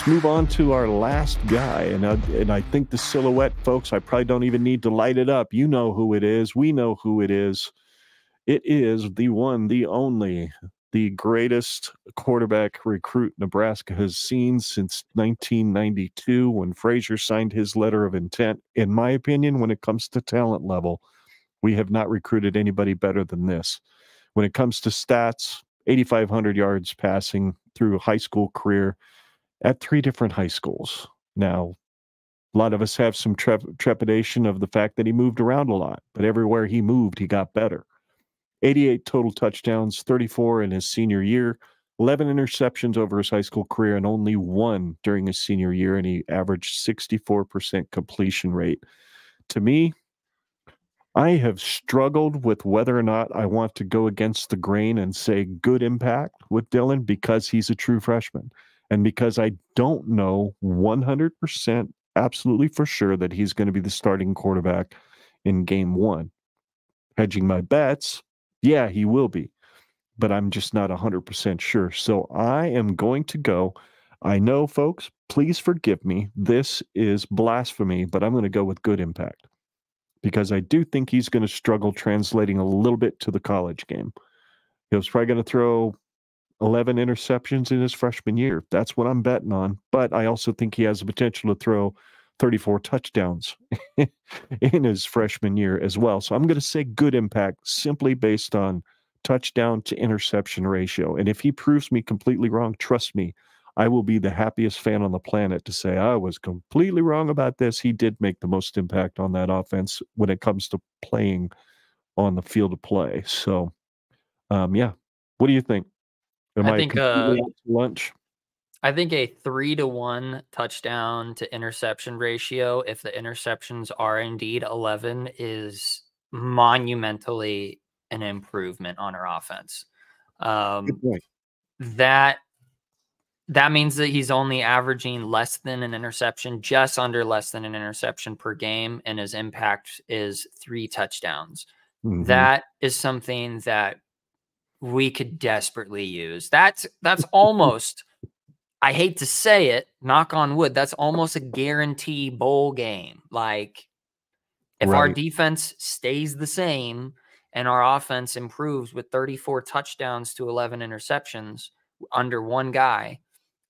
Let's move on to our last guy. And I think the silhouette, folks, I probably don't even need to light it up. You know who it is. We know who it is. It is the one, the only, the greatest quarterback recruit Nebraska has seen since 1992 when Frazier signed his letter of intent. In my opinion, when it comes to talent level, we have not recruited anybody better than this. When it comes to stats, 8,500 yards passing through a high school career at 3 different high schools. Now, a lot of us have some trepidation of the fact that he moved around a lot, but everywhere he moved, he got better. 88 total touchdowns, 34 in his senior year, 11 interceptions over his high school career, and only 1 during his senior year, and he averaged 64% completion rate. To me, I have struggled with whether or not I want to go against the grain and say good impact with Dylan because he's a true freshman. And because I don't know 100% absolutely for sure that he's going to be the starting quarterback in game 1. Hedging my bets, yeah, he will be. But I'm just not 100% sure. So I am going to go. I know, folks, please forgive me. This is blasphemy, but I'm going to go with good impact because I do think he's going to struggle translating a little bit to the college game. He was probably going to throw 11 interceptions in his freshman year. That's what I'm betting on. But I also think he has the potential to throw 34 touchdowns in his freshman year as well. So I'm going to say good impact simply based on touchdown to interception ratio. And if he proves me completely wrong, trust me, I will be the happiest fan on the planet to say I was completely wrong about this. He did make the most impact on that offense when it comes to playing on the field of play. So, yeah. What do you think? Am I completely out to lunch? I think a 3-to-1 touchdown to interception ratio, if the interceptions are indeed 11, is monumentally an improvement on our offense. That means that he's only averaging less than an interception, just under less than an interception per game, and his impact is 3 touchdowns. Mm-hmm. That is something that we could desperately use. That's almost, I hate to say it, knock on wood, that's almost a guarantee bowl game. Like, if our defense stays the same and our offense improves with 34 touchdowns to 11 interceptions under one guy,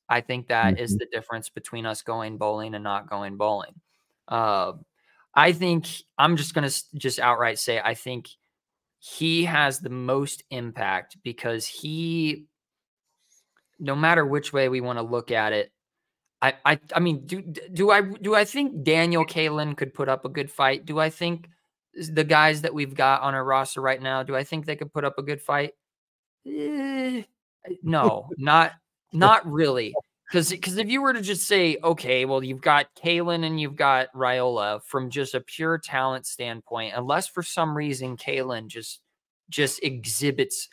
I think that is the difference between us going bowling and not going bowling. I think I'm just going to outright say I think he has the most impact because he, no matter which way we want to look at it, I mean, do I think Daniel Kalen could put up a good fight? Do I think the guys that we've got on our roster right now, do I think they could put up a good fight? No, not really. Because if you were to just say, okay, well, you've got Kalen and you've got Raiola from just a pure talent standpoint, unless for some reason Kalen just exhibits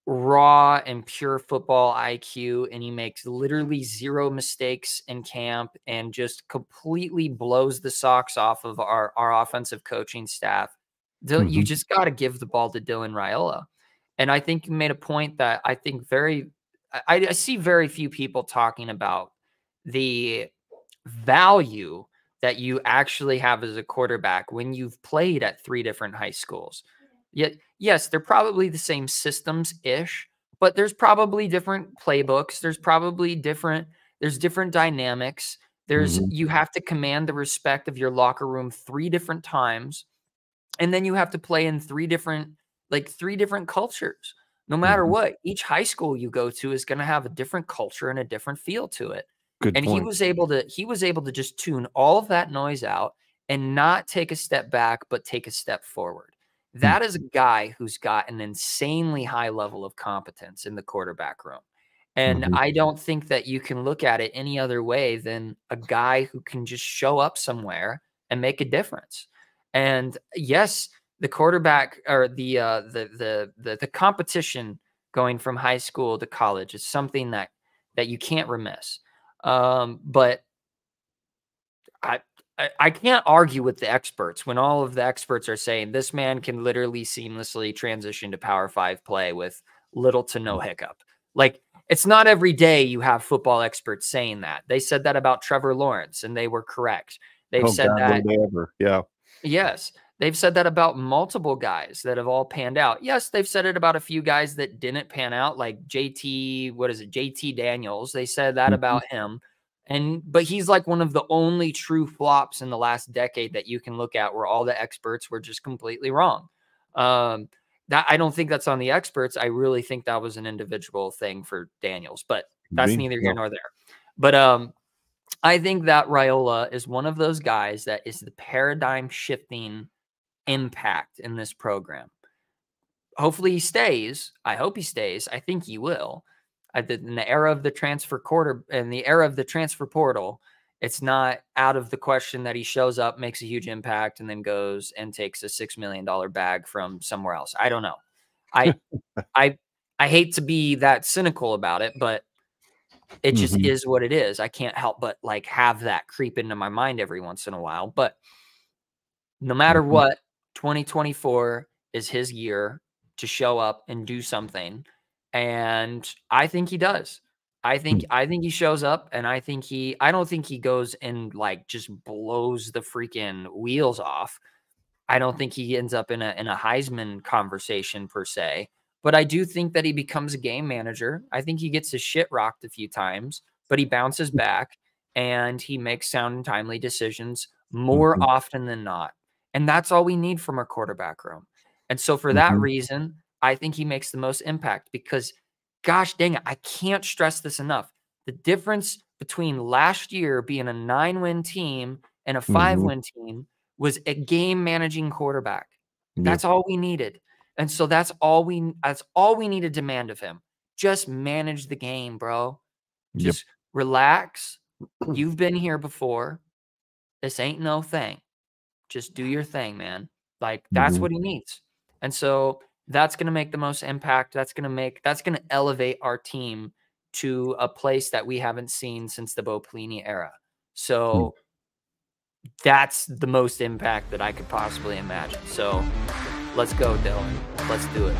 raw and pure football IQ and he makes literally 0 mistakes in camp and just completely blows the socks off of our offensive coaching staff, you just got to give the ball to Dylan Raiola. And I think you made a point that I think I see very few people talking about the value that you actually have as a quarterback when you've played at 3 different high schools. Yet, yes, they're probably the same systems-ish, but there's probably different playbooks. There's different dynamics. You have to command the respect of your locker room 3 different times. And then you have to play in 3 different cultures. No matter what, each high school you go to is going to have a different culture and a different feel to it. Good point. He was able to just tune all of that noise out and not take a step back, but take a step forward. That is a guy who's got an insanely high level of competence in the quarterback room. And I don't think that you can look at it any other way than a guy who can just show up somewhere and make a difference. And yes, the quarterback or the competition going from high school to college is something that you can't remiss. But I can't argue with the experts when all of the experts are saying this man can literally seamlessly transition to Power 5 play with little to no hiccup. Like, it's not every day you have football experts saying that. They said that about Trevor Lawrence, and they were correct. They've said God, that. will they ever? Yeah. Yes. They've said that about multiple guys that have all panned out. Yes, they've said it about a few guys that didn't pan out, like JT Daniels. They said that about him. But he's like one of the only true flops in the last decade that you can look at where all the experts were just completely wrong. That I don't think that's on the experts. I really think that was an individual thing for Daniels, but that's neither here nor there. But I think that Raiola is one of those guys that is the paradigm shifting impact in this program. Hopefully he stays. I hope he stays. I think he will. In the era of the transfer portal, it's not out of the question that he shows up, makes a huge impact, and then goes and takes a $6 million bag from somewhere else. I don't know. I hate to be that cynical about it, but it just is what it is. I can't help but like have that creep into my mind every once in a while. But no matter what, 2024 is his year to show up and do something. And I think he does. I think he shows up, and I don't think he goes and like just blows the freaking wheels off. I don't think he ends up in a Heisman conversation per se, but I do think that he becomes a game manager. I think he gets his shit rocked a few times, but he bounces back and he makes sound and timely decisions more often than not. And that's all we need from our quarterback room. And so for that reason, I think he makes the most impact because, gosh dang it, I can't stress this enough. The difference between last year being a 9-win team and a 5-win team was a game managing quarterback. That's all we needed. And so that's all we need to demand of him. Just manage the game, bro. Just relax. You've been here before. This ain't no thing. Just do your thing, man. Like that's what he needs. And so that's going to make the most impact. That's going to elevate our team to a place that we haven't seen since the Bo Pelini era. So that's the most impact that I could possibly imagine. So let's go, Dylan. Let's do it.